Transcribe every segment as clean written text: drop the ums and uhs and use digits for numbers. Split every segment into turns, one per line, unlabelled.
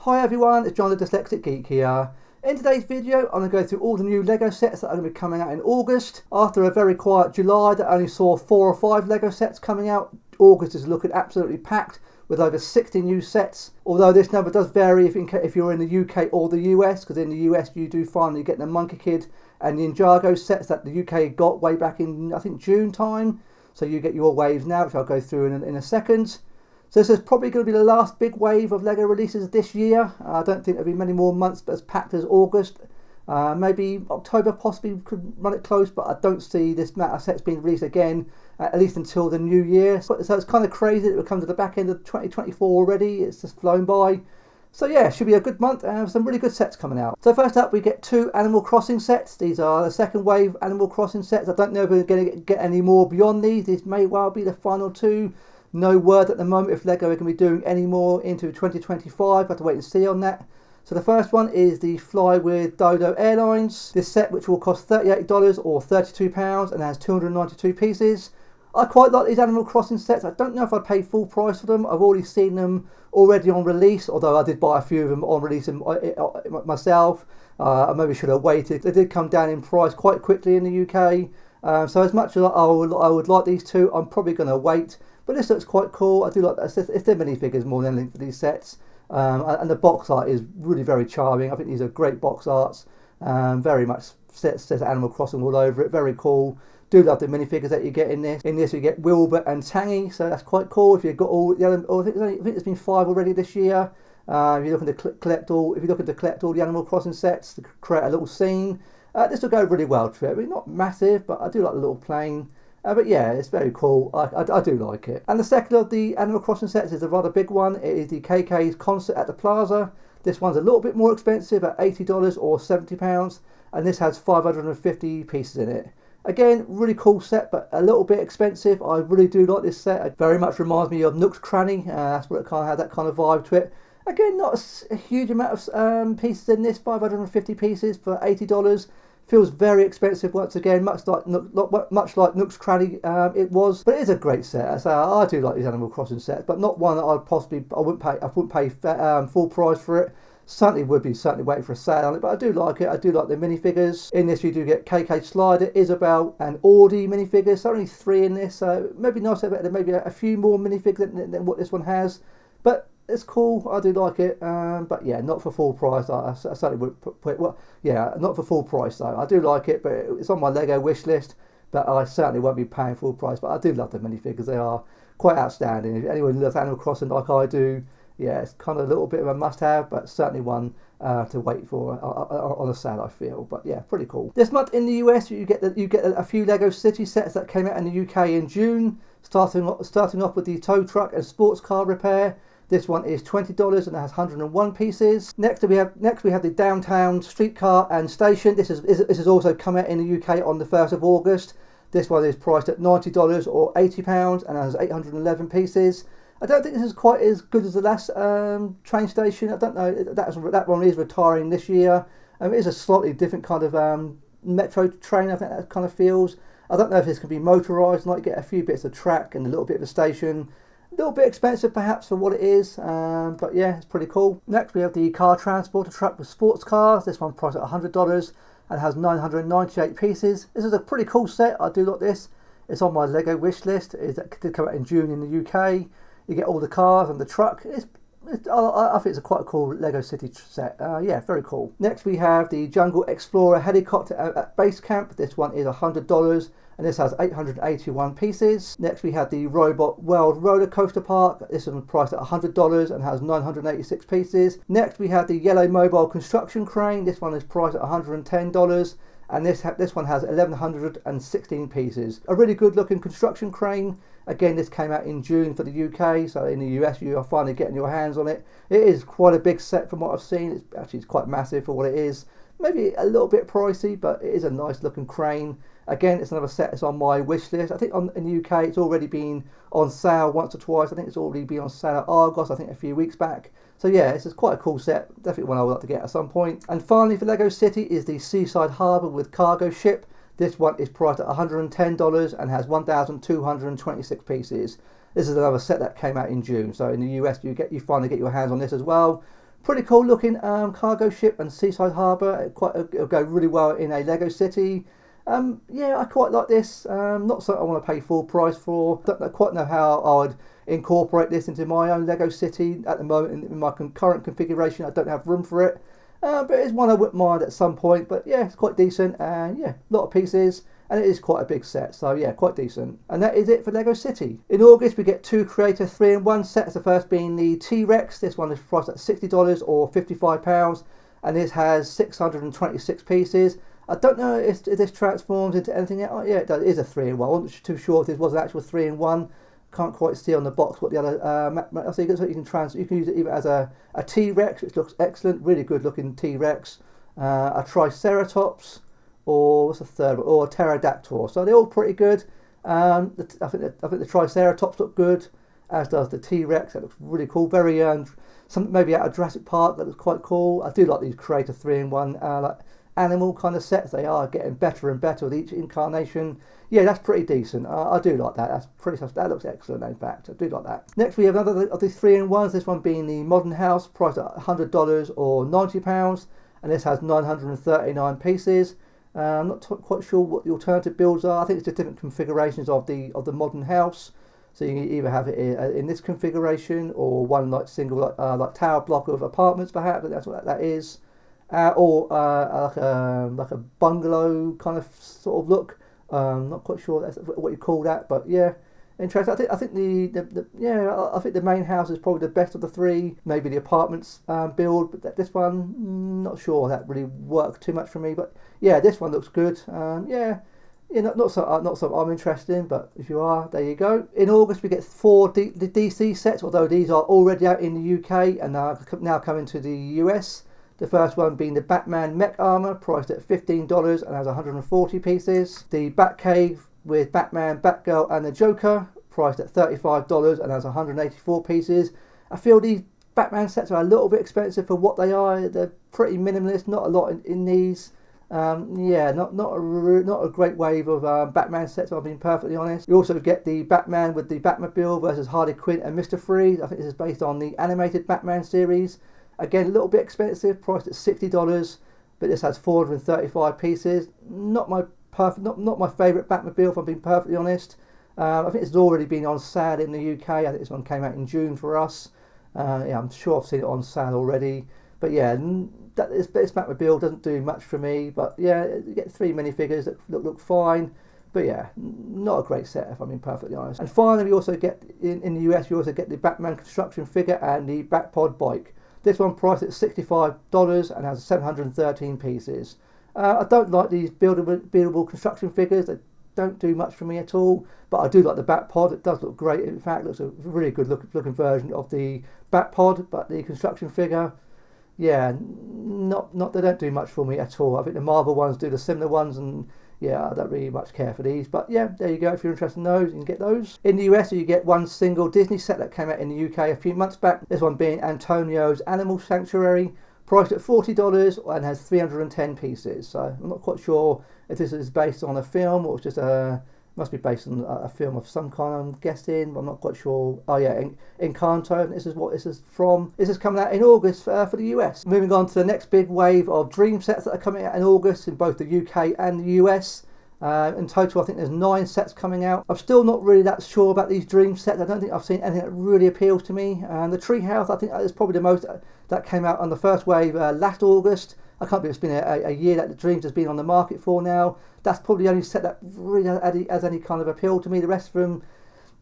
Hi everyone, it's John the Dyslexic Geek here. In today's video, I'm going to go through all the new LEGO sets that are going to be coming out in August. After a very quiet July that only saw 4 or 5 LEGO sets coming out, August is looking absolutely packed with over 60 new sets. Although this number does vary if you're in the UK or the US, because in the US you do finally get the Monkie Kid and Ninjago sets that the UK got way back in, I think, June time. So you get your waves now, which I'll go through in a second. So this is probably going to be the last big wave of LEGO releases this year. I don't think there'll be many more months as packed as August. Maybe October possibly could run it close, but I don't see this amount of sets being released again, at least until the new year. So it's kind of crazy that we'll come to the back end of 2024 already. It's just flown by. So yeah, should be a good month and some really good sets coming out. So first up we get 2 Animal Crossing sets. These are the second wave Animal Crossing sets. I don't know if we're going to get any more beyond these. These may well be the final 2. No word at the moment if LEGO are going to be doing any more into 2025. I have to wait and see on that. So the first one is the Fly with Dodo Airlines. This set, which will cost $38 or £32 and has 292 pieces. I quite like these Animal Crossing sets. I don't know if I'd pay full price for them. I've already seen them already on release, although I did buy a few of them on release myself. I maybe should have waited. They did come down in price quite quickly in the UK. So as much as I would like these two, I'm probably going to wait. But this looks quite cool. I do like that. It's their minifigures more than anything for these sets. And the box art is really very charming. I think these are great box arts. Very much says Animal Crossing all over it. Very cool. Do love the minifigures that you get in this. In this you get Wilbur and Tangy, so that's quite cool. If you've got all the other, I think there's been 5 already this year. If you're looking to collect all the Animal Crossing sets to create a little scene, this will go really well to it. I mean, not massive, but I do like the little plane. But yeah, it's very cool. I do like it. And the second of the Animal Crossing sets is a rather big one. It is the KK's Concert at the Plaza. This one's a little bit more expensive at $80 or £70, and this has 550 pieces in it. Again, really cool set, but a little bit expensive. I really do like this set. It very much reminds me of Nook's Cranny. That's what it kind of had, that kind of vibe to it. Again, not a huge amount of pieces in this. 550 pieces for $80. Feels very expensive once again, much like Nook's Cranny it was, but it is a great set. So I do like these Animal Crossing sets, but not one that I wouldn't pay full price for it. Certainly waiting for a sale on it, but I do like it. I do like the minifigures. In this you do get KK Slider, Isabel and Audie minifigures. So only 3 in this, so maybe nice to have maybe a few more minifigures than what this one has, but it's cool. I do like it, but yeah, not for full price. I certainly would put it, well, yeah, not for full price though. I do like it, but it's on my LEGO wish list, but I certainly won't be paying full price. But I do love the minifigures. They are quite outstanding. If anyone loves Animal Crossing like I do, yeah, it's kind of a little bit of a must-have, but certainly one to wait for on a sale, I feel. But yeah, pretty cool. This month in the US, you get a few LEGO City sets that came out in the UK in June. Starting off with the tow truck and sports car repair. This one is $20 and it has 101 pieces. Next we have the downtown streetcar and station. This is also come out in the UK on the 1st of August. This one is priced at $90 or £80 and has 811 pieces. I don't think this is quite as good as the last train station. I don't know, that one is retiring this year. It is a slightly different kind of metro train, I think that kind of feels. I don't know if this can be motorised, might get a few bits of track and a little bit of a station. A little bit expensive perhaps for what it is, but yeah, it's pretty cool. Next we have the car transporter truck with sports cars. This one priced at $100 and has 998 pieces. This is a pretty cool set. I do like this. It's on my LEGO wish list. It did come out in June in the UK. You get all the cars and the truck. I think it's a quite a cool LEGO City set. Yeah, very cool. Next we have the Jungle Explorer helicopter at base camp. This one is $100 and this has 881 pieces. Next we have the Robot World roller coaster park. This one priced at $100 and has 986 pieces. Next we have the Yellow Mobile construction crane. This one is priced at $110 and this one has 1116 pieces. A really good looking construction crane. Again, this came out in June for the UK, so in the US you are finally getting your hands on it. It is quite a big set from what I've seen. It's quite massive for what it is. Maybe a little bit pricey, but it is a nice looking crane. Again, it's another set that's on my wish list. I think in the UK it's already been on sale once or twice. I think it's already been on sale at Argos, I think a few weeks back. So yeah, this is quite a cool set. Definitely one I would like to get at some point. And finally for LEGO City is the Seaside Harbour with cargo ship. This one is priced at $110 and has 1,226 pieces. This is another set that came out in June. So in the US, you finally get your hands on this as well. Pretty cool looking cargo ship and seaside harbour. It'll go really well in a Lego city. Yeah, I quite like this. Not something I want to pay full price for. Don't quite know how I would incorporate this into my own Lego city. At the moment, in my current configuration, I don't have room for it. But it's one I wouldn't mind at some point. But yeah, it's quite decent. And yeah, a lot of pieces. And it is quite a big set, so yeah, quite decent. And that is it for Lego City. In August, we get two Creator 3-in-1 sets. The first being the T-Rex. This one is priced at $60 or £55. And this has 626 pieces. I don't know if this transforms into anything else. Oh, yeah, it does. It is a 3-in-1. I wasn't too sure if this was an actual 3-in-1. Can't quite see on the box what the other. So you can use it either as a T-Rex, which looks excellent, really good looking T-Rex, a Triceratops, or what's the third one? Or a pterodactyl. So they're all pretty good. I think the Triceratops look good, as does the T-Rex. That looks really cool. Very some maybe out of Jurassic Park. That looks quite cool. I do like these Creator 3-in-1 like animal kind of sets. They are getting better and better with each incarnation. Yeah, that's pretty decent. I do like that. That's pretty. That looks excellent. In fact, I do like that. Next, we have another of the 3-in-1s. This one being the Modern House, priced at $100 or £90, and this has 939 pieces. I'm not quite sure what the alternative builds are. I think it's just different configurations of the Modern House. So you can either have it in this configuration or one like single like tower block of apartments, perhaps. That's what that is, or like a bungalow kind of sort of look. Not quite sure that's what you call that, but yeah. Interesting. I think I think the main house is probably the best of the three. Maybe the apartments build, but this one, not sure that really worked too much for me. But yeah, this one looks good. Not so I'm interested in, but if you are, there you go. In August, we get four the DC sets, although these are already out in the UK and are now coming to the US. The first one being the Batman mech armor, priced at $15 and has 140 pieces. The Batcave with Batman, Batgirl and the Joker, priced at $35 and has 184 pieces. I feel these Batman sets are a little bit expensive for what they are. They're pretty minimalist, not a lot in these. Yeah, not a great wave of Batman sets, if I'm being perfectly honest. You also get the Batman with the Batmobile versus Harley Quinn and Mr. Freeze. I think this is based on the animated Batman series. Again, a little bit expensive, priced at $60, but this has 435 pieces. Not my favourite Batmobile, if I'm being perfectly honest. I think it's already been on sale in the UK. I think this one came out in June for us. Yeah, I'm sure I've seen it on sale already. But yeah, this Batmobile doesn't do much for me. But yeah, you get three minifigures that look fine. But yeah, not a great set, if I'm being perfectly honest. And finally, we also get, in the US, you also get the Batman construction figure and the Batpod bike. This one priced at $65 and has 713 pieces. I don't like these buildable construction figures. They don't do much for me at all. But I do like the Batpod. It does look great. In fact, it looks a really good looking version of the Batpod. But the construction figure, yeah, they don't do much for me at all. I think the Marvel ones do the similar ones, and yeah, I don't really much care for these. But yeah, there you go. If you're interested in those, you can get those. In the US, you get one single Disney set that came out in the UK a few months back. This one being Antonio's Animal Sanctuary, priced at $40 and has 310 pieces. So I'm not quite sure if this is based on a film or it's just must be based on a film of some kind, I'm guessing, but I'm not quite sure. Oh yeah, Encanto, this is what this is from. This is coming out in August for the US. Moving on to the next big wave of Dream sets that are coming out in August in both the UK and the US. In total, I think there's 9 sets coming out. I'm still not really that sure about these Dream sets. I don't think I've seen anything that really appeals to me. And the Treehouse, I think is probably the most that came out on the first wave last August. I can't believe it's been a year that the Dreamzzz has been on the market for now. That's probably the only set that really has any kind of appeal to me. The rest of them,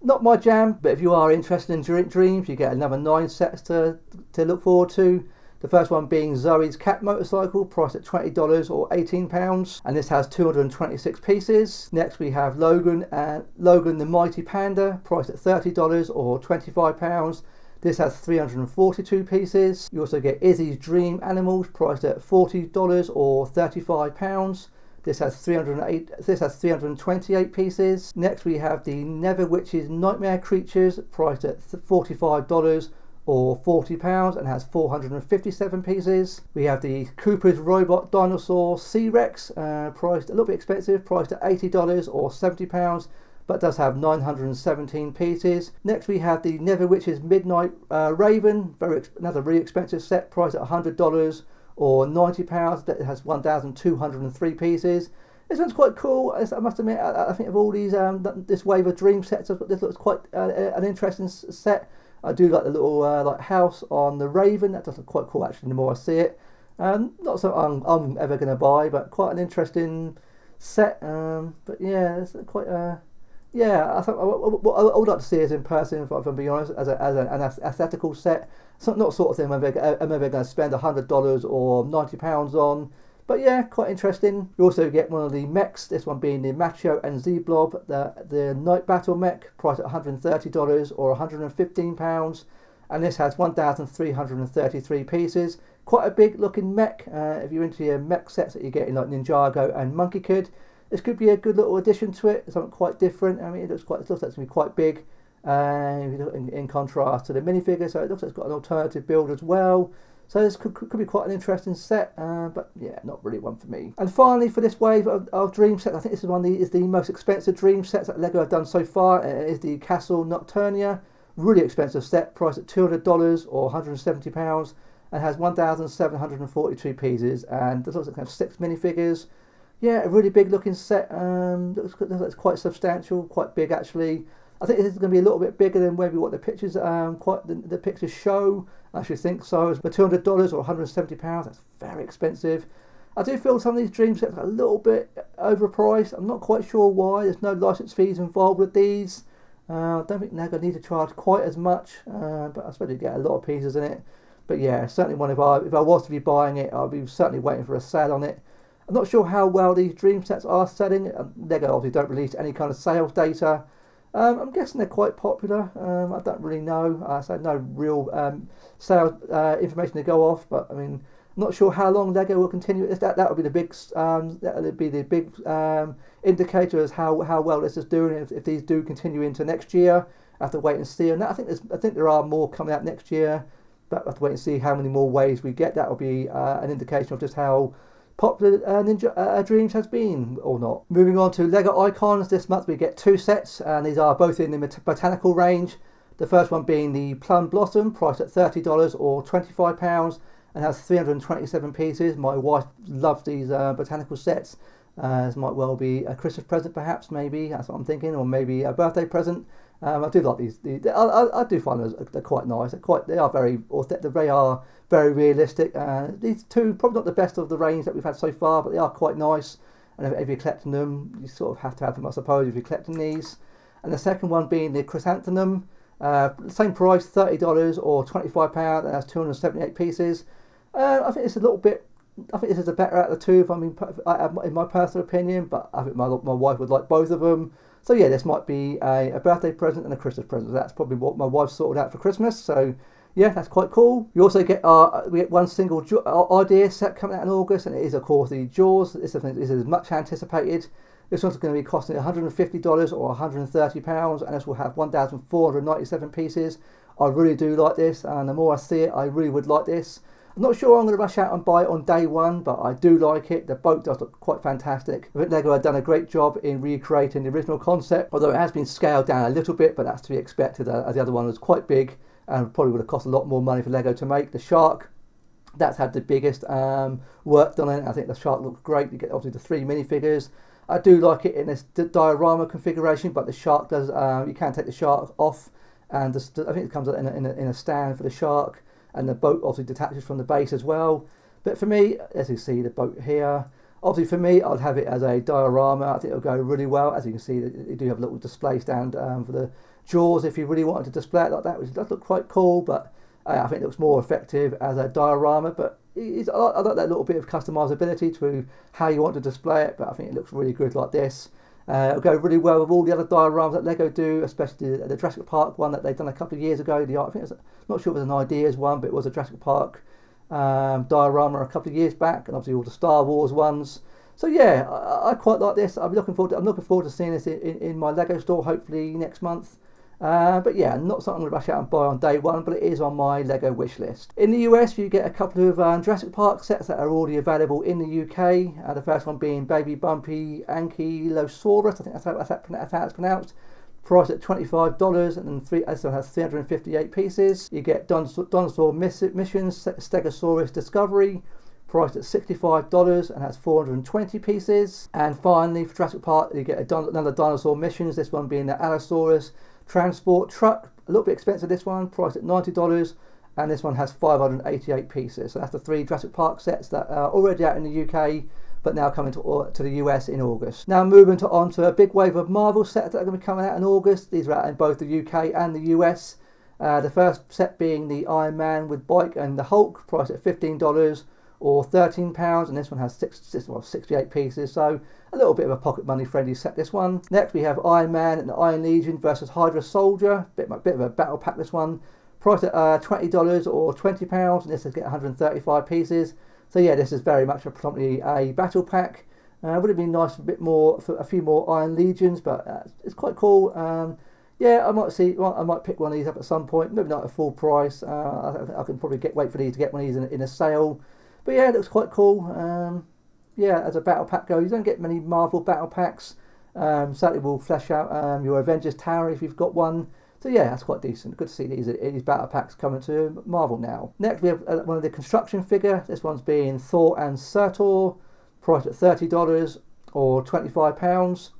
not my jam. But if you are interested in Dreamzzz, you get another 9 sets to look forward to. The first one being Zoe's cat motorcycle, priced at $20 or £18, and this has 226 pieces. Next we have Logan the Mighty Panda, priced at $30 or £25. This has 342 pieces. You also get Izzy's Dream Animals, priced at $40 or £35. This has 328 pieces. Next we have the Never Witch's Nightmare Creatures, priced at $45 or £40 and has 457 pieces. We have the Cooper's Robot Dinosaur C-Rex, priced a little bit expensive, priced at $80 or £70. but does have 917 pieces. Next we have the Netherwitch's Midnight Raven, another really expensive set, priced at $100 or £90. That has 1,203 pieces. This one's quite cool. I must admit, I think of all these this wave of dream sets, this looks quite an interesting set. I do like the little like house on the Raven. That does look quite cool actually. The more I see it, not something I'm ever going to buy, but quite an interesting set. But yeah, it's quite yeah. I think what I would like to see is in person, if I'm being honest, as an aesthetical set. It's not sort of thing I'm ever going to spend $100 or £90 on. But yeah, quite interesting. You also get one of the mechs, this one being the Macho and Z-Blob, the Night Battle mech, priced at $130 or £115. And this has 1,333 pieces. Quite a big looking mech. If you're into your mech sets that you get in like Ninjago and Monkie Kid, this could be a good little addition to it. Something quite different. I mean, it looks like it's going to be quite big in contrast to the minifigure. So it looks like it's got an alternative build as well. So this could be quite an interesting set, but yeah, not really one for me. And finally, for this wave of dream sets, I think this is the most expensive dream sets that LEGO have done so far. It is the Castle Nocturnia, really expensive set, priced at $200 or £170, and has 1,742 pieces. And this looks like it has 6 minifigures. Yeah, a really big looking set. Looks quite substantial, quite big actually. I think this is going to be a little bit bigger than maybe what the pictures the pictures show. I actually think so. It's for $200 or £170. That's very expensive. I do feel some of these dream sets are a little bit overpriced. I'm not quite sure why. There's no license fees involved with these. I don't think LEGO need to charge quite as much, but I suppose you get a lot of pieces in it. But yeah, certainly one if I was to be buying it, I'll be certainly waiting for a sale on it. I'm not sure how well these dream sets are selling. LEGO obviously don't release any kind of sales data. I'm guessing they're quite popular. I don't really know. So no real sales information to go off. But I mean, I'm not sure how long LEGO will continue this. That would be the big indicator as how well this is doing. If these do continue into next year, I have to wait and see. And I think there are more coming out next year, but I have to wait and see how many more waves we get. That will be an indication of just how popular Dreamzzz has been or not. Moving on to LEGO Icons, this month we get 2 sets, and these are both in the botanical range. The first one being the Plum Blossom, priced at $30 or £25, and has 327 pieces. My wife loves these botanical sets. This might well be a Christmas present, perhaps, maybe. That's what I'm thinking, or maybe a birthday present. I do like these. I do find they're quite nice. They are very authentic. They are very realistic. These two probably not the best of the range that we've had so far, but they are quite nice. And if you're collecting them, you sort of have to have them, I suppose, if you're collecting these. And the second one being the Chrysanthemum, same price, $30 or £25, and has 278 pieces. I think it's a little bit. I think this is the better out of the two, in my personal opinion. But I think my wife would like both of them. So yeah, this might be a birthday present and a Christmas present. That's probably what my wife sorted out for Christmas. So yeah, that's quite cool. We also get one single idea set coming out in August, and it is of course the Jaws. This is much anticipated. This one's going to be costing $150 or £130, and this will have 1,497 pieces. I really do like this, and the more I see it, I really would like this. I'm not sure I'm going to rush out and buy it on day one, but I do like it. The boat does look quite fantastic. I think LEGO have done a great job in recreating the original concept, although it has been scaled down a little bit, but that's to be expected, as the other one was quite big and probably would have cost a lot more money for LEGO to make. The shark, that's had the biggest work done on it. I think the shark looks great. You get obviously the 3 minifigures. I do like it in this diorama configuration, but the shark does, you can take the shark off, and I think it comes in a stand for the shark. And the boat obviously detaches from the base as well. But for me, as you see the boat here, obviously for me, I'd have it as a diorama. I think it'll go really well. As you can see, you do have a little display stand for the Jaws if you really wanted to display it like that, which does look quite cool. But I think it looks more effective as a diorama. But I like that little bit of customizability to how you want to display it. But I think it looks really good like this. It'll go really well with all the other dioramas that LEGO do, especially the Jurassic Park one that they've done a couple of years ago. I think it was, not sure if it was an Ideas one, but it was a Jurassic Park diorama a couple of years back, and obviously all the Star Wars ones. So yeah, I quite like this. I'm looking forward to seeing this in my LEGO store hopefully next month. But yeah, not something I'm going to rush out and buy on day one, but it is on my Lego wish list. In the US, you get a couple of Jurassic Park sets that are already available in the UK. The first one being Baby Bumpy Ankylosaurus, I think that's how it's pronounced. Priced at $25, and this one has 358 pieces. You get Dinosaur Missions Stegosaurus Discovery, priced at $65 and has 420 pieces. And finally, for Jurassic Park, you get another Dinosaur Missions, this one being the Allosaurus Transport Truck, a little bit expensive this one, priced at $90, and this one has 588 pieces. So that's the 3 Jurassic Park sets that are already out in the UK, but now coming to the US in August. Now moving on to a big wave of Marvel sets that are going to be coming out in August. These are out in both the UK and the US. The first set being the Iron Man with Bike and the Hulk, priced at $15 or £13, and this one has 68 pieces, so a little bit of a pocket money friendly set, this one. Next we have Iron Man and the Iron Legion versus Hydra Soldier, bit of a battle pack, this one, priced at $20 or £20, and this will get 135 pieces. So yeah, this is very much predominantly a battle pack. Would have been nice for a few more Iron Legions, but it's quite cool. Yeah, I might pick one of these up at some point, maybe not at full price. I can probably wait for these to get one of these in a sale. But yeah, it looks quite cool. Yeah, as a battle pack goes, you don't get many Marvel battle packs. Certainly will flesh out your Avengers Tower if you've got one. So yeah, that's quite decent. Good to see these battle packs coming to Marvel now. Next we have one of the construction figure. This one's being Thor and Surtur, priced at $30 or £25.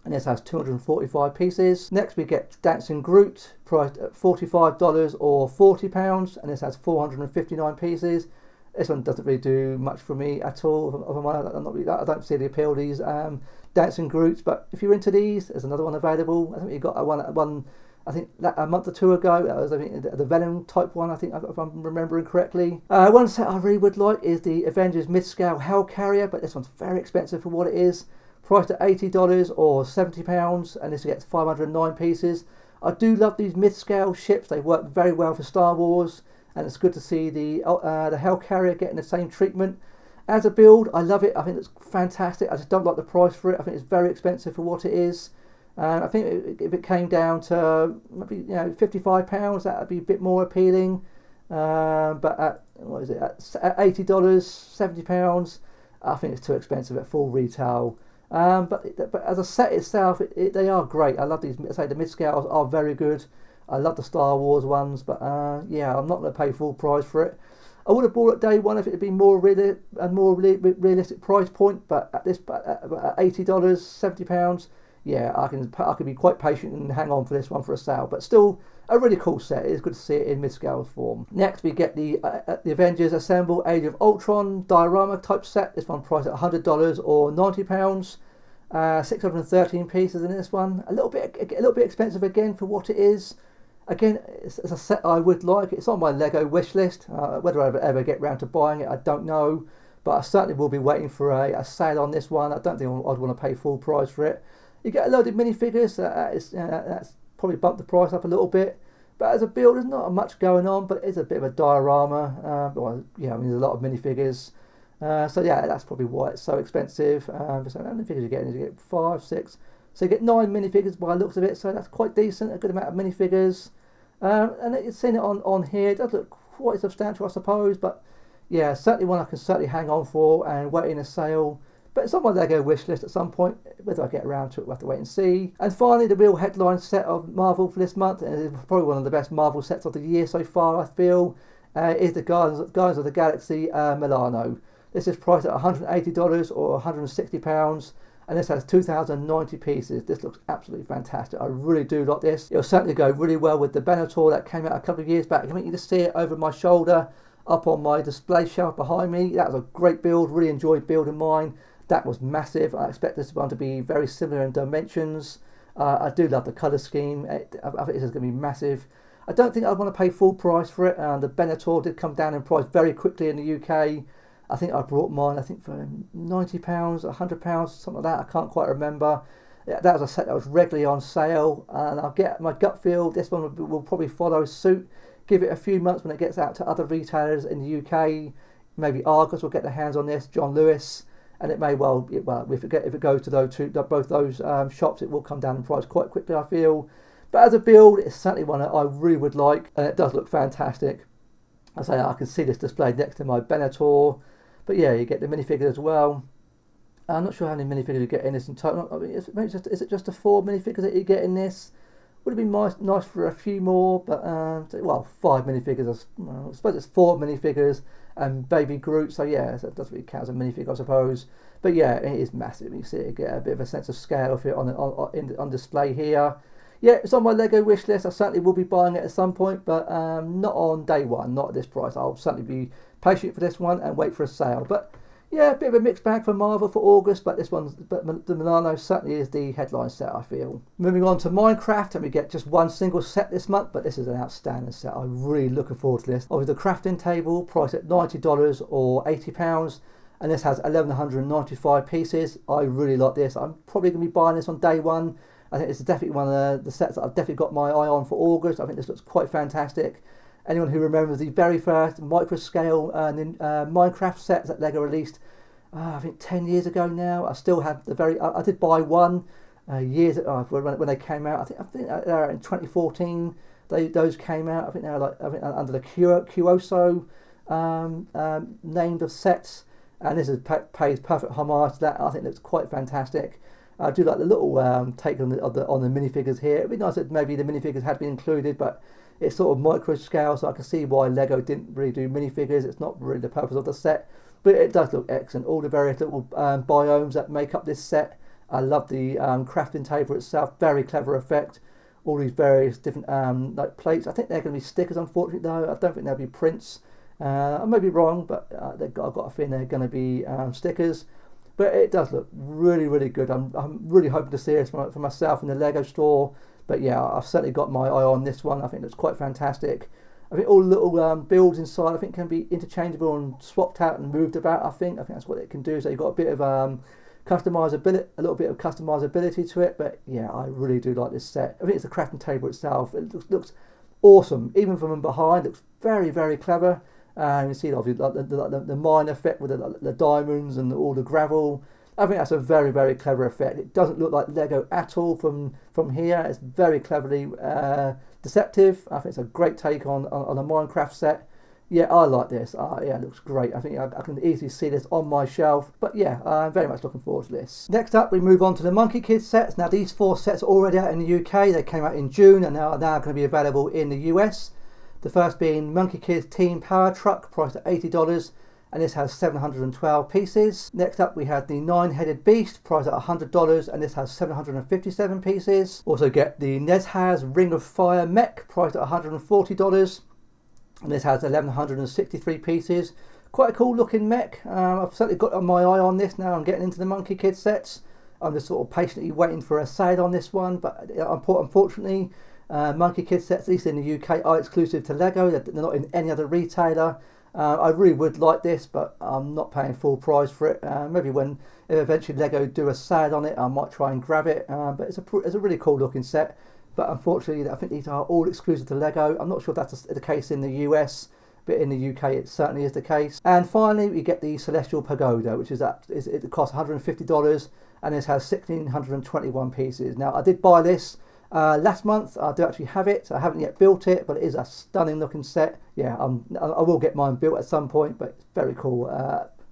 And this has 245 pieces. Next we get Dancing Groot, priced at $45 or £40, and this has 459 pieces. This one doesn't really do much for me at all. I don't see the appeal of these Dancing Groots, but if you're into these, there's another one available. I think you got one. I think a month or two ago. That was, I think, the Venom type one. I think, if I'm remembering correctly. One set I really would like is the Avengers mid-scale Hell Carrier, but this one's very expensive for what it is. Priced at $80 or £70, and this gets 509 pieces. I do love these mid-scale ships. They work very well for Star Wars. And it's good to see the Hell Carrier getting the same treatment. As a build, I love it. I think it's fantastic. I just don't like the price for it. I think it's very expensive for what it is. I think if it came down to maybe £55, that would be a bit more appealing. But at at $80, £70, I think it's too expensive at full retail. But as a set itself, they are great. I love these. I say the mid scales are very good. I love the Star Wars ones, but yeah, I'm not going to pay full price for it. I would have bought it day one if it had been more realistic price point, but at $80, £70, yeah, I can be quite patient and hang on for this one for a sale. But still, a really cool set. It's good to see it in mid-scale form. Next, we get the Avengers Assemble Age of Ultron diorama type set. This one priced at $100 or £90. 613 pieces in this one. A little bit expensive again for what it is. Again, it's a set I would like. It's on my Lego wish list. Whether I ever get round to buying it, I don't know. But I certainly will be waiting for a sale on this one. I don't think I'd want to pay full price for it. You get a load of minifigures. That's probably bumped the price up a little bit. But as a build, there's not much going on. But it's a bit of a diorama. There's a lot of minifigures. So yeah, that's probably why it's so expensive. So how many figures you getting? You get 5, 6. So you get 9 minifigures by the looks of it, so that's quite decent, a good amount of minifigures. And you've seen it on here, it does look quite substantial, I suppose, but yeah, certainly one I can certainly hang on for and wait in a sale. But it's on my Lego wish list at some point. Whether I get around to it, we'll have to wait and see. And finally, the real headline set of Marvel for this month, and it's probably one of the best Marvel sets of the year so far, I feel, is the Guardians of the Galaxy Milano. This is priced at $180 or £160. And this has 2,090 pieces. This looks absolutely fantastic. I really do like this. It'll certainly go really well with the Benator that came out a couple of years back. I think you just see it over my shoulder up on my display shelf behind me. That was a great build. Really enjoyed building mine. That was massive. I expect this one to be very similar in dimensions. I do love the colour scheme. I think this is going to be massive. I don't think I'd want to pay full price for it. The Benator did come down in price very quickly in the UK. I think I brought mine, for £90, £100, something like that. I can't quite remember. That was a set that was regularly on sale. And I'll get my gut feel, this one will probably follow suit. Give it a few months when it gets out to other retailers in the UK. Maybe Argos will get their hands on this, John Lewis. And it may if it goes to both those shops, it will come down in price quite quickly, I feel. But as a build, it's certainly one that I really would like, and it does look fantastic. I say I can see this displayed next to my Benator, but yeah, you get the minifigure as well. I'm not sure how many minifigures you get in this in total. I mean, is it just the 4 minifigures that you get in this? Would have been nice for a few more, but well, 5 minifigures. I suppose it's 4 minifigures and Baby Groot. So yeah, so it doesn't really count as a minifigure, I suppose. But yeah, it is massive. You see it, get a bit of a sense of scale of it on display here. Yeah, it's on my Lego wish list. I certainly will be buying it at some point, but not on day one, not at this price. I'll certainly be patient for this one and wait for a sale. But yeah, a bit of a mixed bag for Marvel for August, but the Milano certainly is the headline set, I feel. Moving on to Minecraft, and we get just one single set this month, but this is an outstanding set. I'm really looking forward to this. Obviously, the crafting table, priced at $90 or £80, and this has 1,195 pieces. I really like this. I'm probably going to be buying this on day one. I think it's definitely one of the sets that I've definitely got my eye on for August. I think this looks quite fantastic. Anyone who remembers the very first micro-scale Minecraft sets that Lego released, I think 10 years ago now, I still have the very... I did buy one years ago when they came out. I think they were in 2014. Those came out. I think they were like under the Cuoso named of sets, and this pays perfect homage to that. I think it looks quite fantastic. I do like the little take on the minifigures here. It'd be nice if maybe the minifigures had been included, but it's sort of micro scale, so I can see why Lego didn't really do minifigures. It's not really the purpose of the set, but it does look excellent. All the various little biomes that make up this set. I love the crafting table itself. Very clever effect. All these various different like plates. I think they're going to be stickers, unfortunately, though. I don't think they'll be prints. I may be wrong, but I've got a feeling they're going to be stickers. But it does look really, really good. I'm really hoping to see this for myself in the Lego store. But yeah, I've certainly got my eye on this one. I think it's quite fantastic. I think all the little builds inside, I think, can be interchangeable and swapped out and moved about. I think that's what it can do. So you've got a bit of customizability, a little bit of customizability to it. But yeah, I really do like this set. I think it's the crafting table itself. It looks awesome, even from behind. It looks very, very clever. You see obviously the mine effect with the diamonds and all the gravel. I think that's a very, very clever effect. It doesn't look like Lego at all from here. It's very cleverly deceptive. I think it's a great take on a Minecraft set. Yeah, I like this. Yeah, it looks great. I think I can easily see this on my shelf. But yeah, I'm very much looking forward to this. Next up, we move on to the Monkie Kid sets. Now, these 4 sets are already out in the UK. They came out in June and are now going to be available in the US. The first being Monkie Kid's Team Power Truck, priced at $80, and this has 712 pieces. Next up we have the 9-headed Beast, priced at $100, and this has 757 pieces. Also get the Nezhaz Ring of Fire Mech, priced at $140, and this has 1163 pieces. Quite a cool looking mech. I've certainly got my eye on this now. I'm getting into the Monkie Kid sets. I'm just sort of patiently waiting for a sale on this one, but unfortunately Monkie Kid sets, at least in the UK, are exclusive to Lego. They're not in any other retailer. I really would like this, but I'm not paying full price for it. Maybe when eventually Lego do a sale on it, I might try and grab it. But it's a really cool looking set. But unfortunately, I think these are all exclusive to Lego. I'm not sure if that's the case in the US, but in the UK it certainly is the case. And finally, we get the Celestial Pagoda, which it costs $150, and this has 1,621 pieces. Now, I did buy this last month. I do actually have it. I haven't yet built it, but it is a stunning looking set. Yeah, I will get mine built at some point, but it's very cool.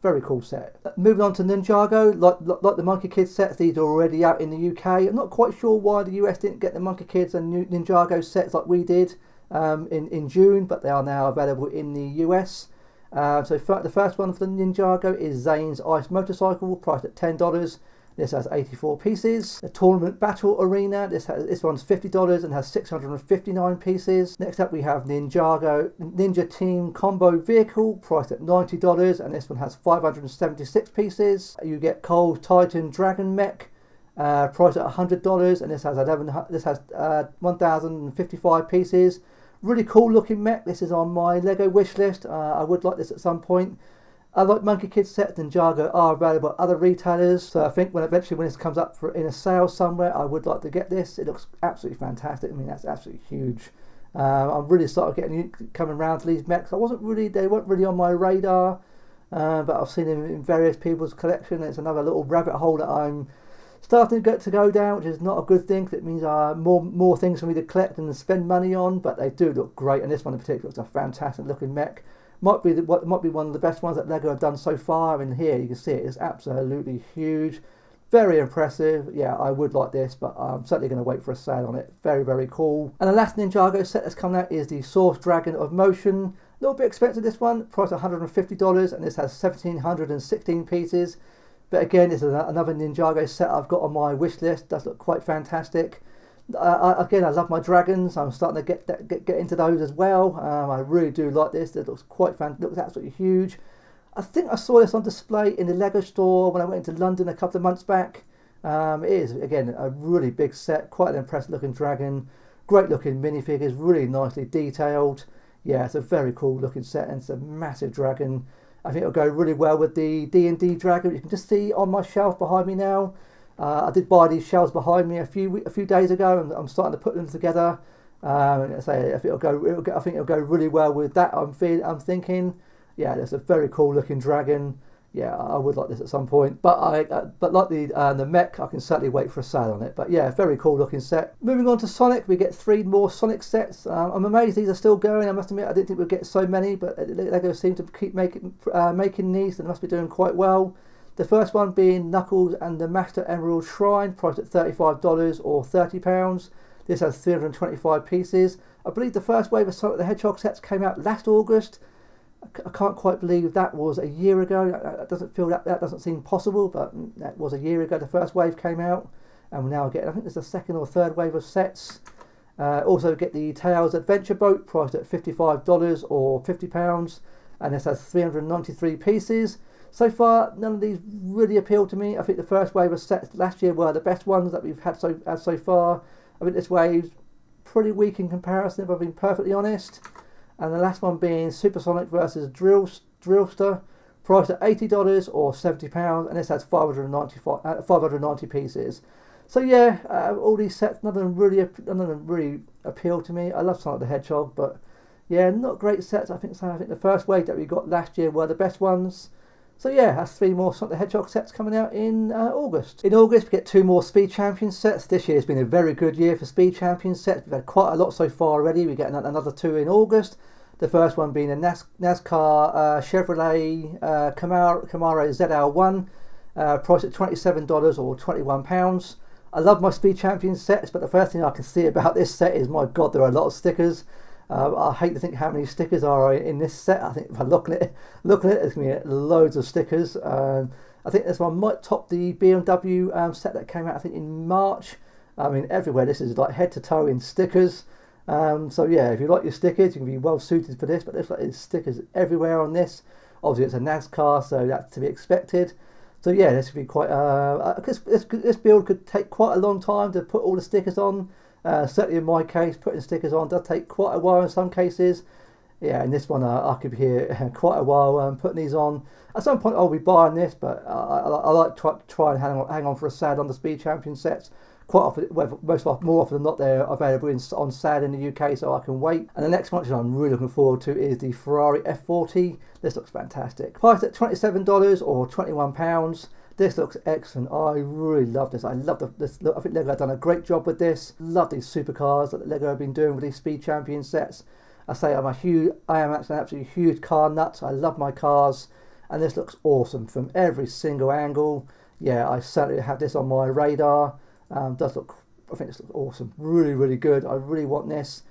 Very cool set. Moving on to Ninjago, like the Monkie Kids sets, these are already out in the UK. I'm not quite sure why the US didn't get the Monkie Kids and Ninjago sets like we did in June, but they are now available in the US. So the first one for the Ninjago is Zane's Ice Motorcycle, priced at $10. This has 84 pieces. The Tournament Battle Arena, this one's $50 and has 659 pieces. Next up we have Ninjago Ninja Team Combo Vehicle, priced at $90, and this one has 576 pieces. You get Cole's Titan Dragon Mech, priced at $100, and this has 1,055 pieces. Really cool looking mech. This is on my Lego wish list. I would like this at some point. I like Monkie Kid sets. Ninjago are available at other retailers, so I think when this comes up in a sale somewhere, I would like to get this. It looks absolutely fantastic. I mean, that's absolutely huge. I'm really started coming around to these mechs. They weren't really on my radar, but I've seen them in various people's collection. It's another little rabbit hole that I'm starting to go down, which is not a good thing, because it means more things for me to collect and spend money on, but they do look great, and this one in particular looks a fantastic looking mech. Might be one of the best ones that Lego have done so far, and here you can see it is absolutely huge. Very impressive. Yeah, I would like this, but I'm certainly going to wait for a sale on it. Very, very cool. And the last Ninjago set that's coming out is the Source Dragon of Motion. A little bit expensive, this one, priced $150, and this has 1,716 pieces. But again, this is another Ninjago set I've got on my wish list. Does look quite fantastic. Again, I love my dragons. I'm starting to get into those as well. I really do like this. It looks quite fantastic. It looks absolutely huge. I think I saw this on display in the Lego store when I went into London a couple of months back. It is, again, a really big set. Quite an impressive looking dragon. Great looking minifigures. Really nicely detailed. Yeah, it's a very cool looking set, and it's a massive dragon. I think it'll go really well with the D&D dragon. You can just see on my shelf behind me now. I did buy these shelves behind me a few days ago, and I'm starting to put them together. I think it'll go really well with that. I'm thinking, yeah, that's a very cool looking dragon. Yeah, I would like this at some point, but like the mech, I can certainly wait for a sale on it. But yeah, very cool looking set. Moving on to Sonic, we get 3 more Sonic sets. I'm amazed these are still going. I must admit, I didn't think we'd get so many, but Lego seem to keep making these, and they must be doing quite well. The first one being Knuckles and the Master Emerald Shrine, priced at $35 or £30. This has 325 pieces. I believe the first wave of Sonic the Hedgehog sets came out last August. I can't quite believe that was a year ago. That doesn't seem possible, but that was a year ago. The first wave came out, and we're now getting, I think there's a second or third wave of sets. Also get the Tails Adventure Boat, priced at $55 or £50, and this has 393 pieces. So far, none of these really appeal to me. I think the first wave of sets last year were the best ones that we've had so far. I think this wave's pretty weak in comparison, if I've been perfectly honest. And the last one being Supersonic versus Drillster, priced at $80 or £70, and this has 590 pieces. So yeah, all these sets, none of them really appeal to me. I love Sonic the Hedgehog, but yeah, not great sets. I think the first wave that we got last year were the best ones. So yeah, that's 3 more Sonic the Hedgehog sets coming out in August. In August, we get 2 more Speed Champion sets. This year has been a very good year for Speed Champion sets. We've had quite a lot so far already. We get another 2 in August. The first one being a NASCAR Chevrolet Camaro ZL1, priced at $27 or £21. I love my Speed Champion sets, but the first thing I can see about this set is, my God, there are a lot of stickers. I hate to think how many stickers are in this set. I think if I look at it, there's going to be loads of stickers. I think this one might top the BMW set that came out, I think, in March. I mean, everywhere this is like head to toe in stickers. So yeah, if you like your stickers, you can be well suited for this. But there's stickers everywhere on this. Obviously, it's a NASCAR, so that's to be expected. So yeah, this could be quite. This build could take quite a long time to put all the stickers on. Certainly in my case, putting stickers on does take quite a while in some cases. Yeah, in this one I could be here quite a while putting these on. At some point I'll be buying this, but I like to try and hang on for a sale on the Speed Champion sets. Quite often, more often than not, they're available on sale in the UK, so I can wait. And the next one, which I'm really looking forward to, is the Ferrari F40. This looks fantastic. Priced at $27 or £21. This looks excellent. I really love this. I love this. I think Lego have done a great job with this. Love these supercars that Lego have been doing with these Speed Champion sets. I am actually an absolutely huge car nut. I love my cars, and this looks awesome from every single angle. Yeah, I certainly have this on my radar. I think this looks awesome. Really, really good. I really want this.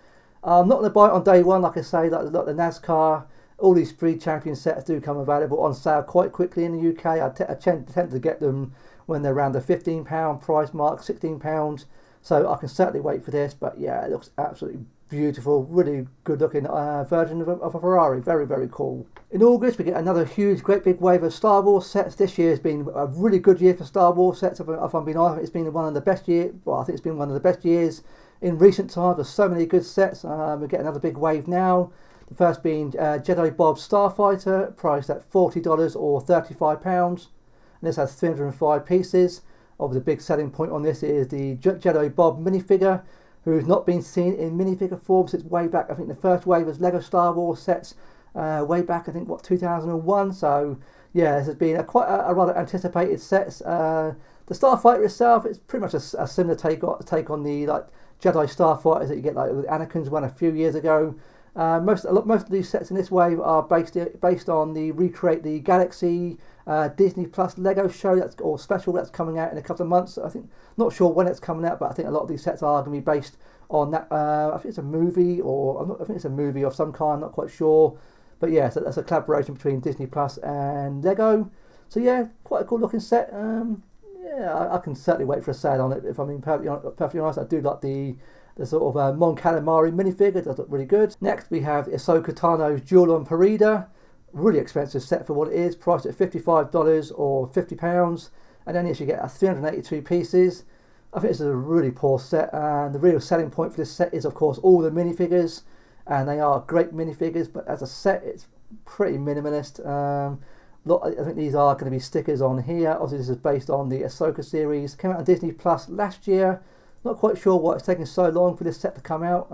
I'm not going to buy it on day one, like I say, like the NASCAR. All these Speed Champion sets do come available on sale quite quickly in the UK. I tend to get them when they're around the £15 price mark, £16. So I can certainly wait for this. But yeah, it looks absolutely beautiful. Really good looking version of a Ferrari. Very, very cool. In August, we get another huge, great big wave of Star Wars sets. This year has been a really good year for Star Wars sets. If I'm being honest, it's been one of the best years. Well, I think it's been one of the best years in recent times. There's so many good sets. We get another big wave now. The first being Jedi Bob Starfighter, priced at $40 or £35. And this has 305 pieces. Obviously, the big selling point on this is the Jedi Bob minifigure, who's not been seen in minifigure form since way back. I think the first wave was Lego Star Wars sets way back, I think, 2001. So yeah, this has been quite a rather anticipated sets. The The Starfighter itself, it's pretty much a similar take on the like Jedi Starfighters that you get like with Anakin's one a few years ago. Most of these sets in this wave are based on the Recreate the Galaxy Disney Plus Lego show or special that's coming out in a couple of months. I think, not sure when it's coming out, but I think a lot of these sets are going to be based on that. I think it's a movie, I think it's a movie of some kind. Not quite sure, but yeah, so that's a collaboration between Disney Plus and Lego. So yeah, quite a cool looking set. Yeah, I can certainly wait for a sale on it. If I'm being perfectly honest, I do like the sort of Mon Calamari minifigure. It does look really good. Next we have Ahsoka Tano's Jewel on Parida. Really expensive set for what it is, priced at $55 or £50, and then you actually get 382 pieces. I think this is a really poor set, and the real selling point for this set is of course all the minifigures, and they are great minifigures, but as a set it's pretty minimalist. I think these are going to be stickers on here. Obviously this is based on the Ahsoka series, came out on Disney Plus last year. Not quite sure why it's taking so long for this set to come out,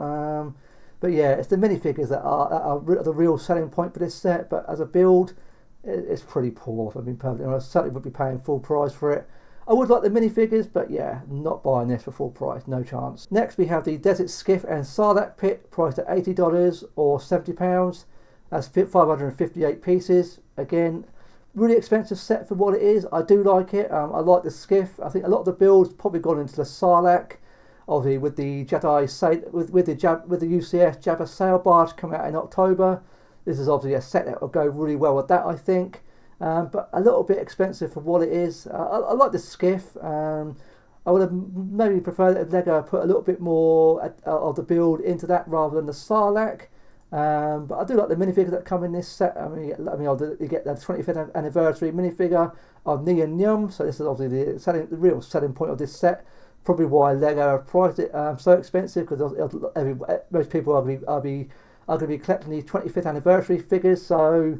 but yeah, it's the minifigures that are the real selling point for this set. But as a build, it's pretty poor. If I'm being perfectly honest, I certainly would be paying full price for it. I would like the minifigures, but yeah, not buying this for full price, no chance. Next we have the Desert Skiff and Sarlacc Pit, priced at $80 or £70. That's 558 pieces. Again, really expensive set for what it is. I do like it. I like the skiff. I think a lot of the builds probably gone into the Sarlacc, obviously with the Jedi with the UCS Jabba sail barge coming out in October. This is obviously a set that will go really well with that, I think. But a little bit expensive for what it is. I like the skiff. I would have maybe preferred if Lego put a little bit more of the build into that rather than the Sarlacc. But I do like the minifigures that come in this set. You get the 25th anniversary minifigure of Neon Yum. So this is obviously the real selling point of this set. Probably why Lego have priced it so expensive, because most people are going to be collecting the 25th anniversary figures. So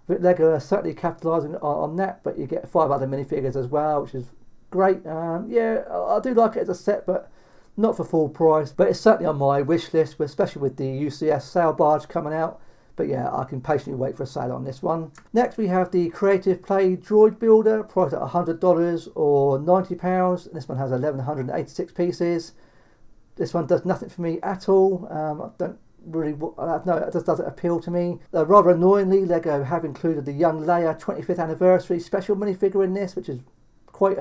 Lego are certainly capitalising on that. But you get 5 other minifigures as well, which is great. Yeah, I do like it as a set, but not for full price. But it's certainly on my wish list, especially with the UCS sail barge coming out. But yeah, I can patiently wait for a sale on this one. Next we have the Creative Play Droid Builder, priced at $100 or £90. This one has 1,186 pieces. This one does nothing for me at all. I don't really, no, it just doesn't appeal to me. Rather annoyingly, Lego have included the Young Leia 25th anniversary special minifigure in this, which is quite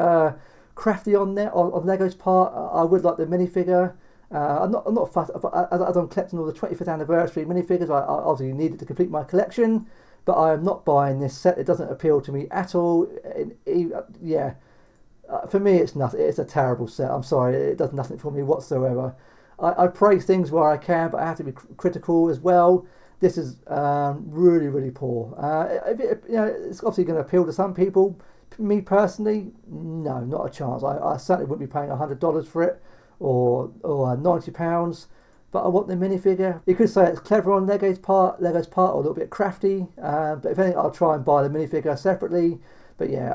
crafty on Lego's part. I would like the minifigure. I'm not fussed. As I'm collecting all the 25th anniversary minifigures, I obviously need it to complete my collection, but I am not buying this set. It doesn't appeal to me at all. For me, it's nothing. It's a terrible set. I'm sorry, it does nothing for me whatsoever. I praise things where I can, but I have to be critical as well. This is really, really poor. It's obviously going to appeal to some people. Me personally, no, not a chance. I certainly wouldn't be paying $100 for it, or £90. But I want the minifigure. You could say it's clever on Lego's part, or a little bit crafty. But if anything, I'll try and buy the minifigure separately. But yeah,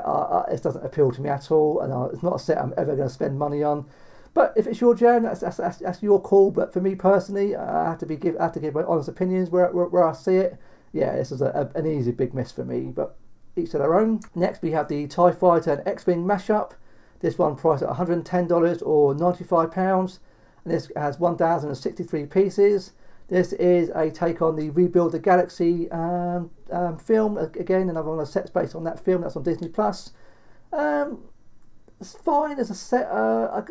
it doesn't appeal to me at all, and it's not a set I'm ever going to spend money on. But if it's your jam, that's your call. But for me personally, I have to give my honest opinions where I see it. Yeah, this is an easy big miss for me. But each to their own. Next, we have the TIE Fighter and X-Wing mashup. This one priced at $110 or £95, and this has 1,063 pieces. This is a take on the Rebuild the Galaxy film. Again, another one of the sets based on that film that's on Disney Plus. It's fine as a set.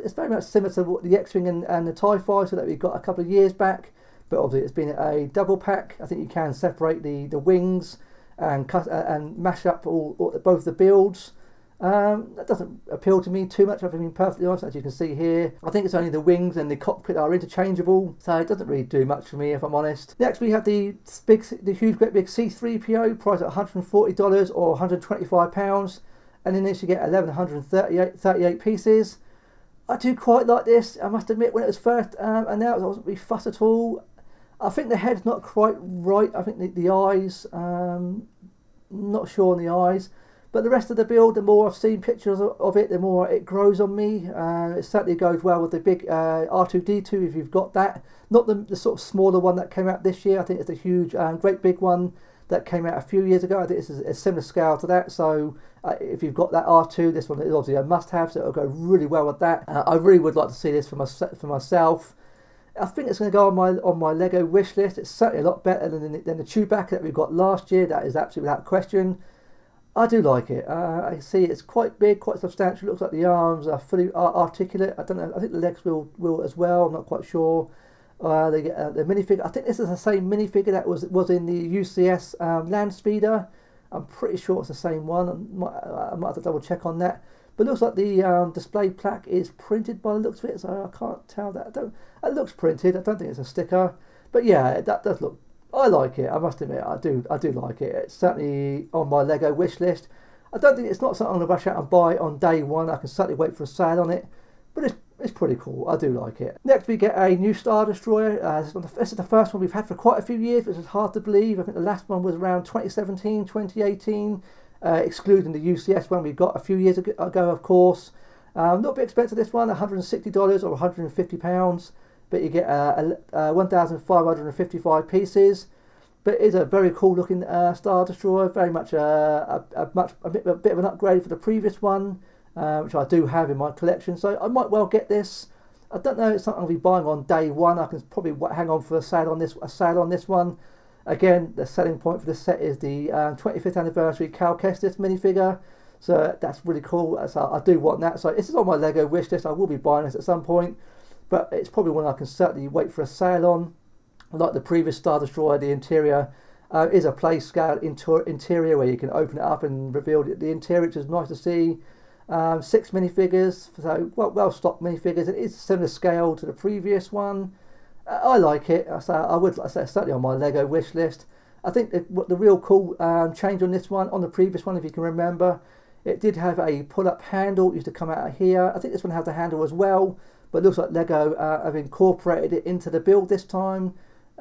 It's very much similar to what the X-Wing and the TIE Fighter that we got a couple of years back, but obviously it's been a double pack. I think you can separate the wings and mash up both the builds. That doesn't appeal to me too much, if I'm being perfectly honest. As you can see here, I think it's only the wings and the cockpit are interchangeable, so it doesn't really do much for me, if I'm honest. Next we have the huge great big C3PO, priced at $140 or £125, and in this you get 1,138 pieces. I do quite like this, I must admit. When it was first announced, I wasn't really fussed at all. I think the head's not quite right. I think the eyes, not sure on the eyes. But the rest of the build, the more I've seen pictures of it, the more it grows on me. It certainly goes well with the big R2-D2 if you've got that. Not the sort of smaller one that came out this year. I think it's the huge, great big one that came out a few years ago. I think this is a similar scale to that, so if you've got that R2, this one is obviously a must-have, so it'll go really well with that. I really would like to see this for myself. I think it's going to go on my Lego wish list. It's certainly a lot better than the Chewbacca that we got last year. That is absolutely without question. I do like it. I see it's quite big, quite substantial. It looks like the arms are fully articulate. I don't know. I think the legs will as well. I'm not quite sure. They get the minifigure. I think this is the same minifigure that was in the UCS Land Speeder. I'm pretty sure it's the same one. I might have to double check on that. But it looks like the display plaque is printed by the looks of it, so I can't tell that. It looks printed. I don't think it's a sticker. But yeah, that does look. I like it. I must admit, I do like it. It's certainly on my Lego wish list. I don't think it's not something I'm going to rush out and buy on day one. I can certainly wait for a sale on it. But it's pretty cool. I do like it. Next, we get a new Star Destroyer. This is the first one we've had for quite a few years, which is hard to believe. I think the last one was around 2017, 2018. Excluding the UCS one we got a few years ago, of course. Not a bit expensive, this one, $160 or £150, but you get 1,555 pieces. But it is a very cool looking Star Destroyer, very much a bit of an upgrade for the previous one, which I do have in my collection, so I might well get this. I don't know, it's something I'll be buying on day one. I can probably hang on for a sale on this one. Again, the selling point for this set is the 25th anniversary Cal Kestis minifigure, so that's really cool. So I do want that. So this is on my Lego wish list. I will be buying this at some point, but it's probably one I can certainly wait for a sale on. Like the previous Star Destroyer, the interior is a play scale interior where you can open it up and reveal the interior, which is nice to see. 6 minifigures, so well stocked minifigures. It is similar scale to the previous one. I like it. I would say certainly on my Lego wish list. I think the real cool change on this one, on the previous one, if you can remember, it did have a pull-up handle. It used to come out of here. I think this one has a handle as well, but it looks like Lego have incorporated it into the build this time.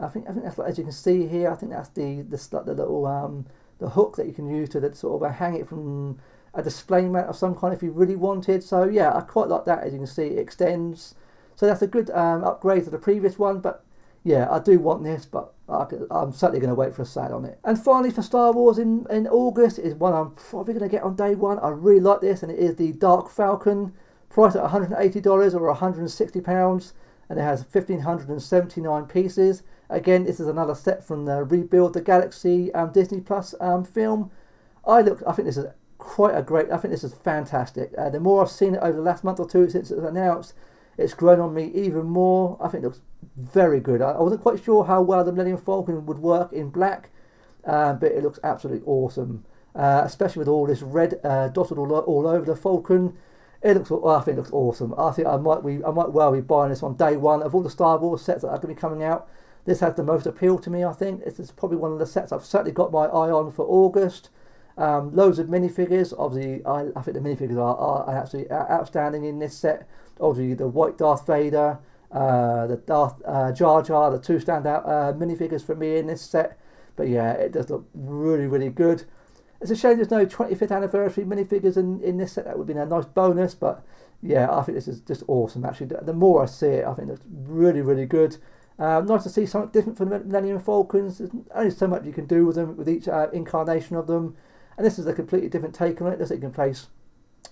I think that's like, as you can see here. I think that's the little the hook that you can use to sort of hang it from a display mat of some kind if you really wanted. So yeah, I quite like that. As you can see, it extends. So that's a good upgrade to the previous one, but yeah, I do want this, but I'm certainly going to wait for a sale on it. And finally, for Star Wars in August, is one I'm probably going to get on day one. I really like this, and it is the Dark Falcon, priced at $180 or £160, and it has 1,579 pieces. Again, this is another set from the Rebuild the Galaxy Disney Plus film. I think this is quite a great. I think this is fantastic. The more I've seen it over the last month or two since it was announced, it's grown on me even more. I think it looks very good. I wasn't quite sure how well the Millennium Falcon would work in black, but it looks absolutely awesome. Especially with all this red dotted all over the Falcon. I think it looks awesome. I think I might well be buying this on day one. Of all the Star Wars sets that are going to be coming out, this has the most appeal to me, I think. This is probably one of the sets I've certainly got my eye on for August. Loads of minifigures. Obviously, I think the minifigures are absolutely outstanding in this set. Obviously, the white Darth Vader, the Darth Jar Jar, the two standout minifigures for me in this set. But yeah, it does look really, really good. It's a shame there's no 25th anniversary minifigures in this set. That would have been a nice bonus. But yeah, I think this is just awesome. Actually, the more I see it, I think it's really, really good. Nice to see something different from the Millennium Falcons. There's only so much you can do with them, with each incarnation of them. And this is a completely different take on it. This you can place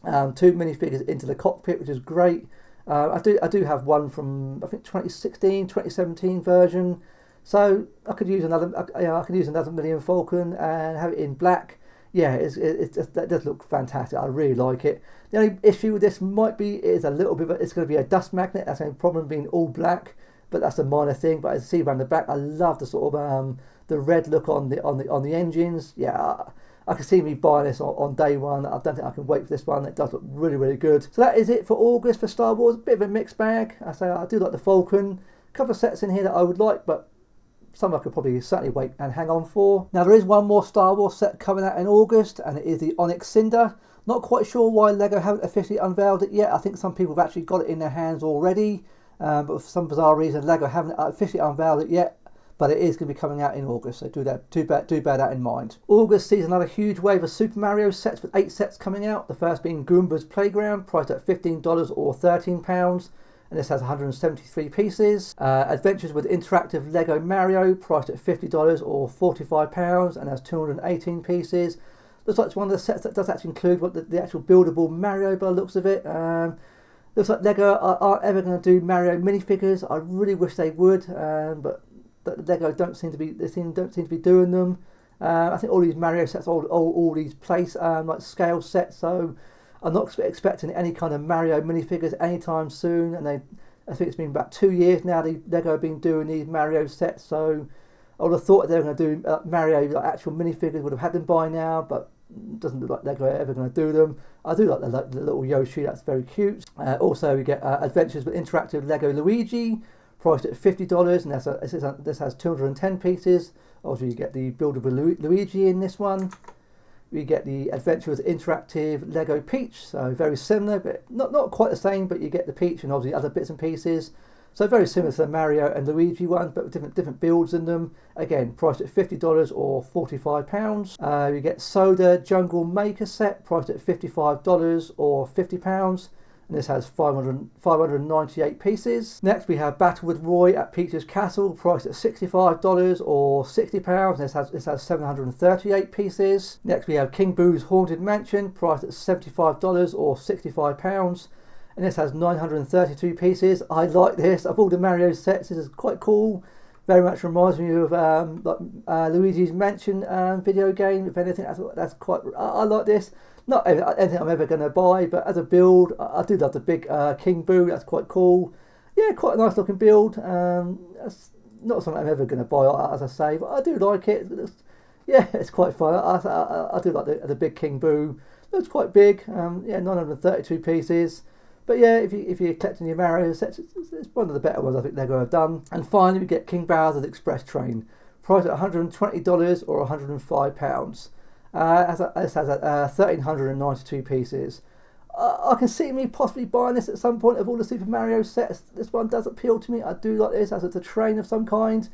2 minifigures into the cockpit, which is great. I do have one from I think 2016, 2017 version. So I could use another. I could use another Millennium Falcon and have it in black. Yeah, that does look fantastic. I really like it. The only issue with this might be it's a little bit. It's going to be a dust magnet. That's the only problem being all black. But that's a minor thing. But as you see around the back, I love the sort of the red look on the engines. Yeah. I can see me buying this on day one. I don't think I can wait for this one. It does look really, really good. So that is it for August for Star Wars. A bit of a mixed bag. I say I do like the Falcon. A couple of sets in here that I would like, but some I could probably certainly wait and hang on for. Now there is one more Star Wars set coming out in August, and it is the Onyx Cinder. Not quite sure why Lego haven't officially unveiled it yet. I think some people have actually got it in their hands already, but for some bizarre reason Lego haven't officially unveiled it yet. But it is going to be coming out in August, so do bear that in mind. August sees another huge wave of Super Mario sets, with 8 sets coming out. The first being Goomba's Playground, priced at $15 or £13. and this has 173 pieces. Adventures with Interactive Lego Mario, priced at $50 or £45, and has 218 pieces. Looks like it's one of the sets that does actually include what the actual buildable Mario by the looks of it. Looks like Lego aren't ever going to do Mario minifigures. I really wish they would, but Lego don't seem to be doing them. I think all these Mario sets, all these place like scale sets, so I'm not expecting any kind of Mario minifigures anytime soon. And I think it's been about 2 years now Lego have been doing these Mario sets, so I would have thought they were going to do Mario like actual minifigures, would have had them by now, but it doesn't look like Lego are ever going to do them. I do like the little Yoshi, that's very cute. Also we get Adventures with Interactive Lego Luigi, priced at $50, and this has 210 pieces. Obviously you get the buildable Luigi in this one. We get the Adventure with Interactive Lego Peach, so very similar, but not quite the same, but you get the Peach and obviously other bits and pieces. So very similar to the Mario and Luigi ones, but with different builds in them. Again, priced at $50 or £45. You get Soda Jungle Maker set, priced at $55 or £50. And this has 598 pieces. Next we have Battle with Roy at Peach's Castle, priced at $65 or £60. And this has 738 pieces. Next we have King Boo's Haunted Mansion, priced at $75 or £65. And this has 932 pieces. I like this. Of all the Mario sets, this is quite cool. Very much reminds me of Luigi's Mansion video game. If anything, that's quite. I like this. Not anything I'm ever going to buy, but as a build, I do love the big King Boo. That's quite cool. Yeah, quite a nice looking build. That's not something I'm ever going to buy, as I say, but I do like it. It's quite fun. I do like the big King Boo. Looks quite big. 932 pieces. But yeah, if you're collecting your Mario sets, it's one of the better ones I think Lego have done. And finally, we get King Bowser's Express Train, priced at $120 or £105. This has 1,392 pieces. I can see me possibly buying this at some point of all the Super Mario sets. This one does appeal to me. I do like this as a train of some kind.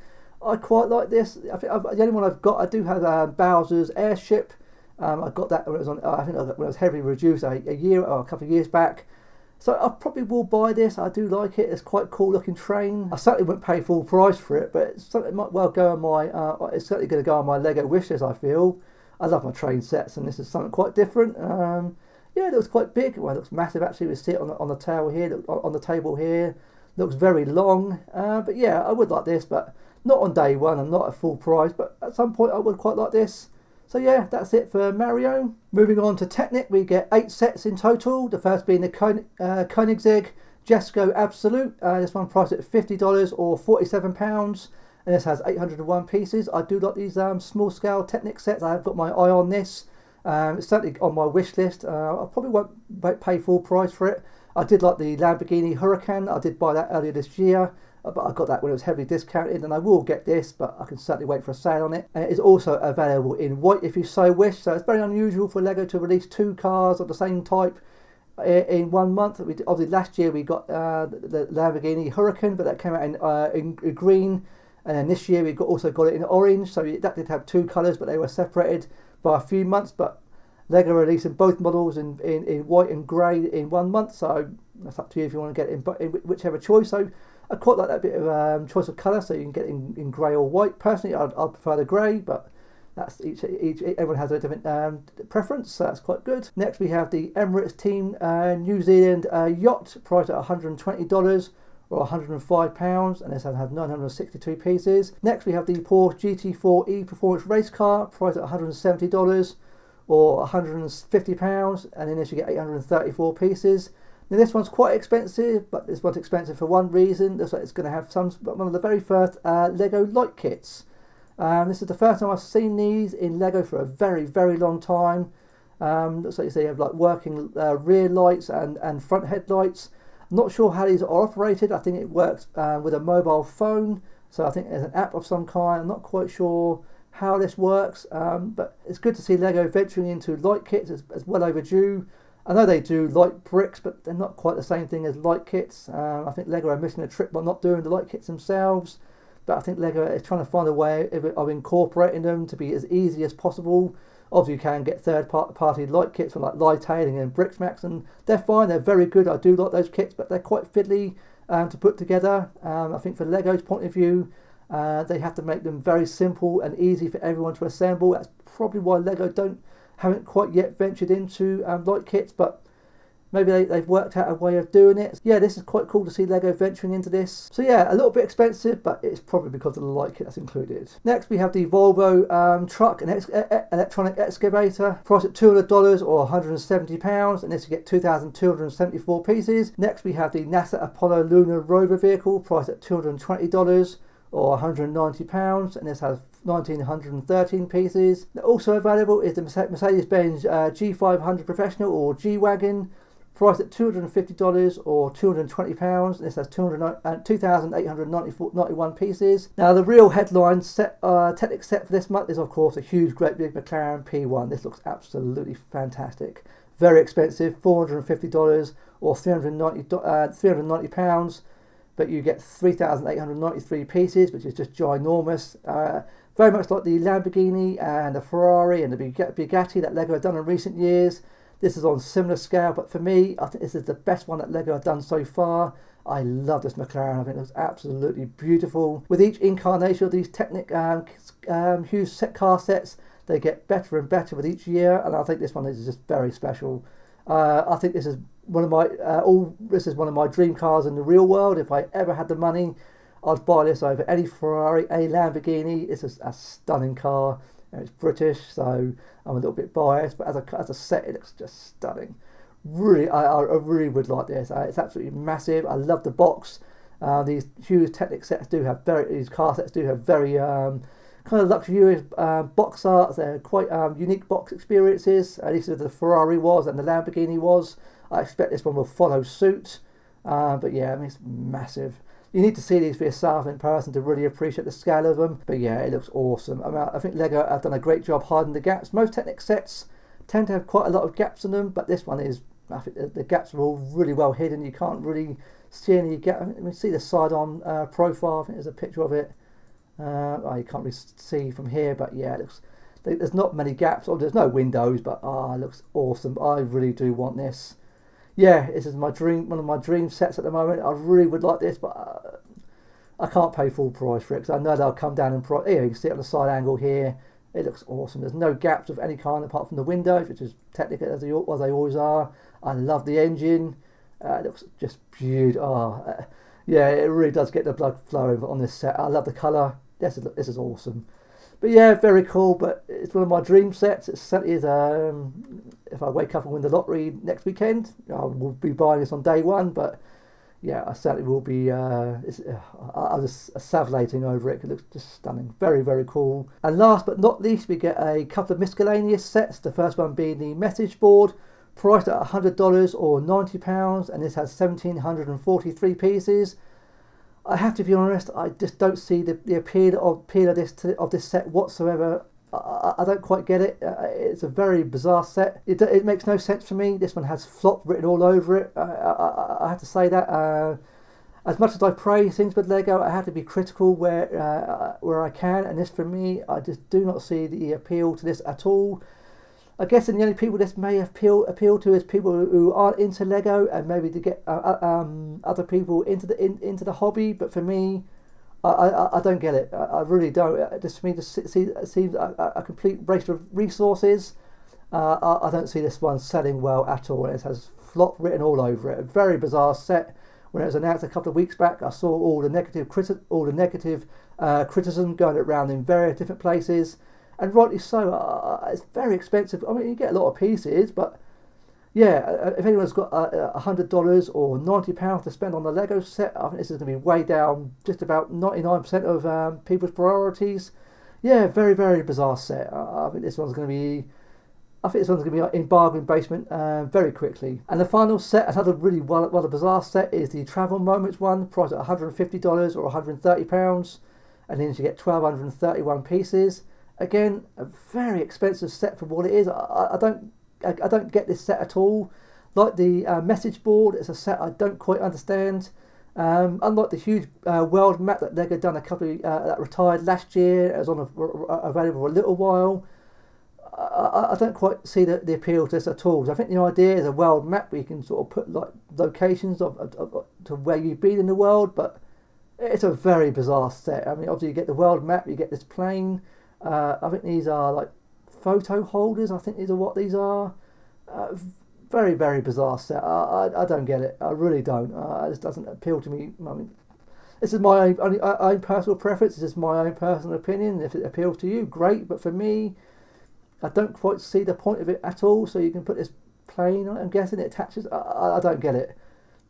I quite like this. I think the only one I've got, I do have Bowser's Airship. I got that when it was on. I think when it was heavily reduced a couple of years back. So I probably will buy this. I do like it. It's quite a cool looking train. I certainly wouldn't pay full price for it, but it's something that might well go on my. It's certainly going to go on my Lego wish list, I feel. I love my train sets, and this is something quite different. It looks quite big. Well, it looks massive actually. We see it on the tail here, on the table here. Looks very long. But yeah, I would like this, but not on day one and not at full price. But at some point, I would quite like this. So yeah, that's it for Mario. Moving on to Technic, we get 8 sets in total. The first being the Koenigsegg Jesco Absolute. This one priced at $50 or £47. And this has 801 pieces. I do like these small scale Technic sets. I have got my eye on this. It's certainly on my wish list. I probably won't pay full price for it. I did like the Lamborghini Huracan. I did buy that earlier this year. But I got that when it was heavily discounted, and I will get this, but I can certainly wait for a sale on it. And it is also available in white if you so wish, so it's very unusual for Lego to release 2 cars of the same type in 1 month. Obviously last year we got the Lamborghini Huracan, but that came out in green, and then this year we also got it in orange, so that did have 2 colours, but they were separated by a few months. But Lego are releasing both models in white and grey in 1 month, so that's up to you if you want to get it in whichever choice. So I quite like that bit of choice of colour, so you can get it in grey or white. Personally, I'd prefer the grey, but that's everyone has a different preference, so that's quite good. Next, we have the Emirates Team New Zealand Yacht, priced at $120 or £105, and this has 962 pieces. Next, we have the Porsche GT4E Performance Race Car, priced at $170 or £150, and in this you get 834 pieces. Now this one's quite expensive, but this one's expensive for one reason. Looks like it's going to have one of the very first Lego light kits. This is the first time I've seen these in Lego for a very, very long time. Looks like they have like working rear lights and front headlights. I'm not sure how these are operated. I think it works with a mobile phone. So I think there's an app of some kind. I'm not quite sure how this works, but it's good to see Lego venturing into light kits. It's well overdue. I know they do light bricks, but they're not quite the same thing as light kits. I think Lego are missing a trick by not doing the light kits themselves, but I think Lego is trying to find a way of incorporating them to be as easy as possible. Obviously you can get third-party light kits from like Lighttailing and Brixmax, and they're fine, they're very good. I do like those kits, but they're quite fiddly. to put together. I think for Lego's point of view, they have to make them very simple and easy for everyone to assemble. That's probably why Lego haven't quite yet ventured into light kits, but maybe they've worked out a way of doing it. Yeah, this is quite cool to see Lego venturing into this. So yeah, a little bit expensive, but it's probably because of the light kit that's included. Next we have the Volvo truck, an electronic excavator, priced at $200 or £170, and this you get 2,274 pieces. Next we have the NASA Apollo Lunar Rover vehicle, priced at $220 or £190, and this has 1,913 pieces. Also available is the Mercedes-Benz G500 Professional or G-Wagon, priced at $250 or £220. This has 2,891 pieces. Now the real headline Technic set for this month is of course a huge great big McLaren P1. This looks absolutely fantastic. Very expensive, $450 or £390, but you get 3,893 pieces, which is just ginormous. Very much like the Lamborghini and the Ferrari and the Bugatti that Lego have done in recent years. This is on similar scale, but for me, I think this is the best one that Lego have done so far. I love this McLaren. I think it looks absolutely beautiful. With each incarnation of these Technic huge car sets, they get better and better with each year, and I think this one is just very special. I think this is one of my dream cars in the real world. If I ever had the money, I'd buy this over any Ferrari, any Lamborghini. It's a stunning car. It's British, so I'm a little bit biased, but as a set, it looks just stunning. Really, I really would like this. It's absolutely massive. I love the box. These huge Technic sets these car sets do have very kind of luxurious box arts. They're quite unique box experiences. At least the Ferrari was and the Lamborghini was. I expect this one will follow suit. But yeah, I mean, it's massive. You need to see these for yourself in person to really appreciate the scale of them. But yeah, it looks awesome. I think Lego have done a great job hiding the gaps. Most Technic sets tend to have quite a lot of gaps in them, but this one is, I think the gaps are all really well hidden. You can't really see any gaps. I mean, see the side-on profile. I think there's a picture of it. You can't really see from here, but yeah, it looks. There's not many gaps, or there's no windows, but it looks awesome. I really do want this. Yeah, this is one of my dream sets at the moment. I really would like this, but I can't pay full price for it because I know they'll come down in price. Here, you can see it on the side angle here. It looks awesome. There's no gaps of any kind apart from the windows, which is technically as they always are. I love the engine. It looks just beautiful. Yeah, it really does get the blood flowing on this set. I love the colour. This is awesome. But yeah, very cool, but it's one of my dream sets. It certainly is. If I wake up and win the lottery next weekend, I will be buying this on day one, but yeah, I certainly will be. I'm just salivating over it. It looks just stunning. Very, very cool. And last but not least, we get a couple of miscellaneous sets. The first one being the message board, priced at $100 or £90, and this has 1,743 pieces. I have to be honest, I just don't see the appeal of this set whatsoever. I don't quite get it. It's a very bizarre set. It makes no sense for me. This one has flop written all over it. I have to say that. As much as I praise things with Lego, I have to be critical where I can. And this, for me, I just do not see the appeal to this at all. I guess the only people this may appeal to is people who aren't into Lego, and maybe to get other people into the hobby. But for me, I don't get it. I really don't. Just for me to see it seems a complete waste of resources. I don't see this one selling well at all. It has flop written all over it. A very bizarre set. When it was announced a couple of weeks back, I saw all the negative criticism going around in various different places. And rightly so. It's very expensive. I mean, you get a lot of pieces, but yeah, if anyone's got $100 or £90 to spend on the Lego set, I think this is going to be way down just about 99% of people's priorities. Yeah, very, very bizarre set. I think this one's going to be in bargain basement very quickly. And the final set, another really a bizarre set, is the Travel Moments one, priced at $150 or £130, and then you get 1,231 pieces. Again, a very expensive set for what it is. I don't get this set at all. Like the message board, it's a set I don't quite understand. Unlike the huge world map that Lego done that retired last year, it was available for a little while. I don't quite see the appeal to this at all. So I think the idea is a world map where you can sort of put like locations of to where you've been in the world, but it's a very bizarre set. I mean, obviously you get the world map, you get this plane. I think these are like photo holders. I think these are what these are. Very, very bizarre set. I don't get it. I really don't. It just doesn't appeal to me. I mean, this is my own personal preference. This is my own personal opinion. If it appeals to you, great. But for me, I don't quite see the point of it at all. So you can put this plane on it, I'm guessing it attaches. I don't get it.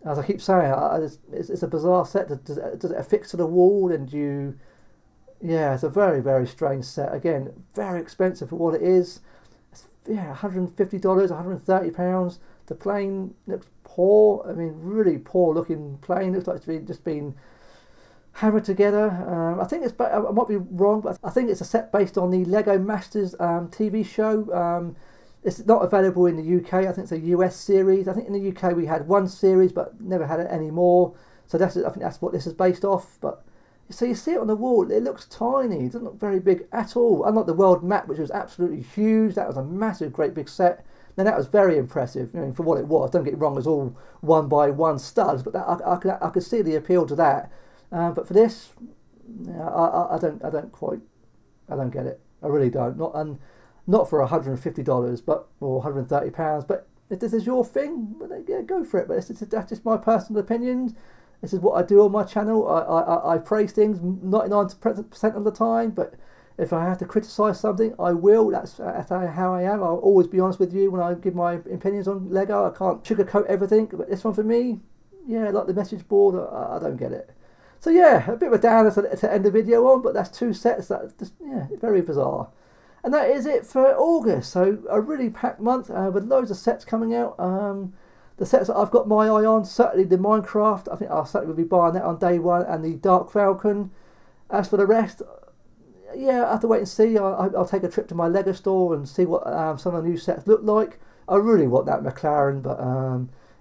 As I keep saying, it's a bizarre set. Does it affix to the wall? And you... Yeah, it's a very, very strange set. Again, very expensive for what it is. Yeah, $150, £130. The plane looks poor. I mean, really poor looking plane. Looks like it's just been hammered together. I think it's, I might be wrong, but I think it's a set based on the Lego Masters TV show. It's not available in the UK. I think it's a US series. I think in the UK we had one series, but never had it anymore. So I think that's what this is based off. But so you see it on the wall. It looks tiny. It doesn't look very big at all. Unlike the world map, which was absolutely huge. That was a massive, great big set. Now that was very impressive. I mean, for what it was. Don't get me wrong. It was all one by one studs, but I could see the appeal to that. But for this, I don't get it. I really don't. Not for $150, but or £130. But if this is your thing, well, yeah, go for it. But that's just my personal opinion. This is what I do on my channel. I praise things 99% of the time, but if I have to criticise something, I will. That's how I am. I'll always be honest with you when I give my opinions on Lego. I can't sugarcoat everything, but this one for me, yeah, like the message board, I don't get it. So yeah, a bit of a downer to end the video on, but that's two sets that just, yeah, very bizarre. And that is it for August. So a really packed month with loads of sets coming out. The sets that I've got my eye on, certainly the Minecraft. I think I'll certainly be buying that on day one, and the Dark Falcon. As for the rest, yeah, I have to wait and see. I'll take a trip to my Lego store and see what some of the new sets look like. I really want that McLaren, but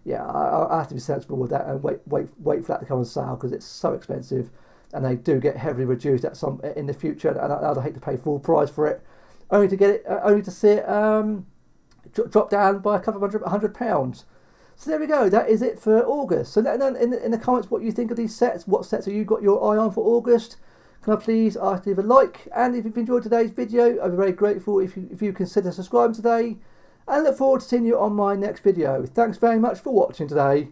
yeah, I have to be sensible with that and wait for that to come on sale because it's so expensive, and they do get heavily reduced at some in the future. And I'd hate to pay full price for it, only to see it drop down by a couple of £100. So there we go. That is it for August. So let me know in the comments what you think of these sets. What sets have you got your eye on for August? Can I please ask you to leave a like? And if you've enjoyed today's video, I'd be very grateful if you consider subscribing today. And look forward to seeing you on my next video. Thanks very much for watching today.